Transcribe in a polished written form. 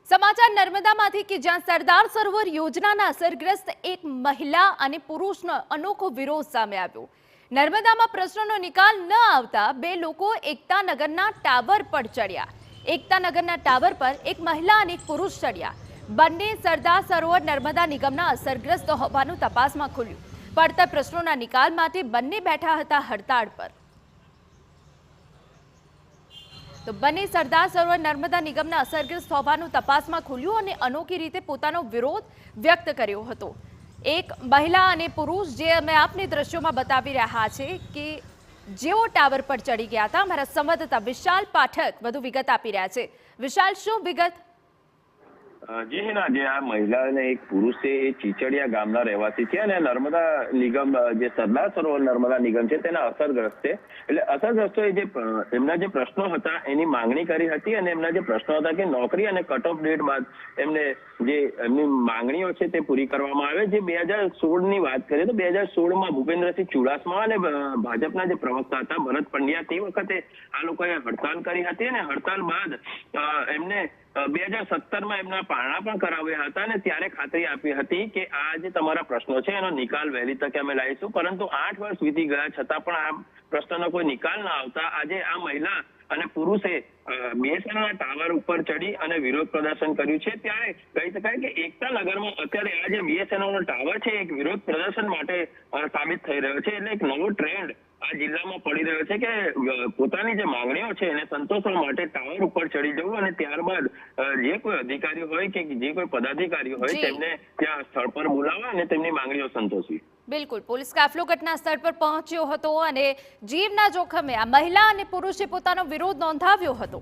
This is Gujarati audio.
સમાચાર નર્મદામાંથી કે જ્યાં સરદાર સરોવર યોજનાના અસરગ્રસ્ત એક મહિલા અને પુરુષનો અનોખો વિરોધ સામે આવ્યો। નર્મદામાં પ્રશ્નનો નિકાલ ન આવતા બે લોકો એકતાનગરના ટાવર પર ચડ્યા। એકતાનગરના ટાવર પર એક મહિલા અને એક પુરુષ ચડ્યા। બંને સરદાર સરોવર નર્મદા નિગમના અસરગ્રસ્ત હોવાનું તપાસમાં ખુલ્યું। પડતર પ્રશ્નોના નિકાલ માટે બંને બેઠા હતા હડતાળ પર। તો બંને સરદાર સરોવર નર્મદા નિગમના અસરગ્રસ્ત હોવાનું તપાસમાં ખુલ્યું અને અનોખી રીતે પોતાનો વિરોધ વ્યક્ત કર્યો હતો। એક મહિલા અને પુરુષ જે અમે આપને દ્રશ્યોમાં બતાવી રહ્યા છે કે જેઓ ટાવર પર ચડી ગયા હતા। અમારા સંવાદદાતા વિશાલ પાઠક વધુ વિગત આપી રહ્યા છે। વિશાલ, શું વિગત? જી હિના, જે આ મહિલા અને એક પુરુષ છે એ ચીચડિયા ગામના રહેવાસી છે અને નર્મદા નિગમ જે સરદાર સરોવર નર્મદા નિગમ છે તેના અસરગ્રસ્ત છે। એટલે અસરગ્રસ્તોએ જે એમના જે પ્રશ્નો હતા એની માંગણી કરી હતી અને એમના જે પ્રશ્નો હતા કે નોકરી અને કટ ઓફ ડેટ બાદ એમને જે એમની માંગણીઓ છે તે પૂરી કરવામાં આવે। જે 2016ની વાત કરીએ તો 2016માં ભૂપેન્દ્રસિંહ ચુડાસમા અને ભાજપના જે પ્રવક્તા હતા ભરત પંડ્યા તે વખતે આ લોકોએ હડતાલ કરી હતી અને હડતાલ બાદ એમને 2017માં એમના પારણા પણ કરાવ્યા હતા અને ત્યારે ખાતરી આપી હતી કે આ જે તમારા પ્રશ્નો છે એનો નિકાલ વહેલી તકે અમે લાવીશું। પરંતુ 8 વર્ષ વીતી ગયા છતાં પણ આ પ્રશ્નનો કોઈ નિકાલ ન આવતા આજે આ મહિલા અને પુરુષે બીએસએનએલના ટાવર ઉપર ચડી અને વિરોધ પ્રદર્શન કર્યું છે। ત્યારે કહી શકાય કે એકતાનગરમાં અત્યારે આ જે બીએસએનએલનો ટાવર છે એક વિરોધ પ્રદર્શન માટે સાબિત થઈ રહ્યો છે। એટલે એક નવો ટ્રેન્ડ આ જિલ્લામાં પડી રહ્યો છે કે પોતાની જે માંગણીઓ છે એને સંતોષવા માટે ટાવર ઉપર ચડી જવું અને ત્યારબાદ જે કોઈ અધિકારીઓ હોય કે જે કોઈ પદાધિકારીઓ હોય તેમને ત્યાં સ્થળ પર બોલાવવા અને તેમની માંગણીઓ સંતોષવી। બિલકુલ, પોલીસ કાફલો ઘટના સ્થળ પર પહોંચ્યો હતો અને જીવના જોખમે આ મહિલા અને પુરુષે પોતાનો વિરોધ નોંધાવ્યો હતો।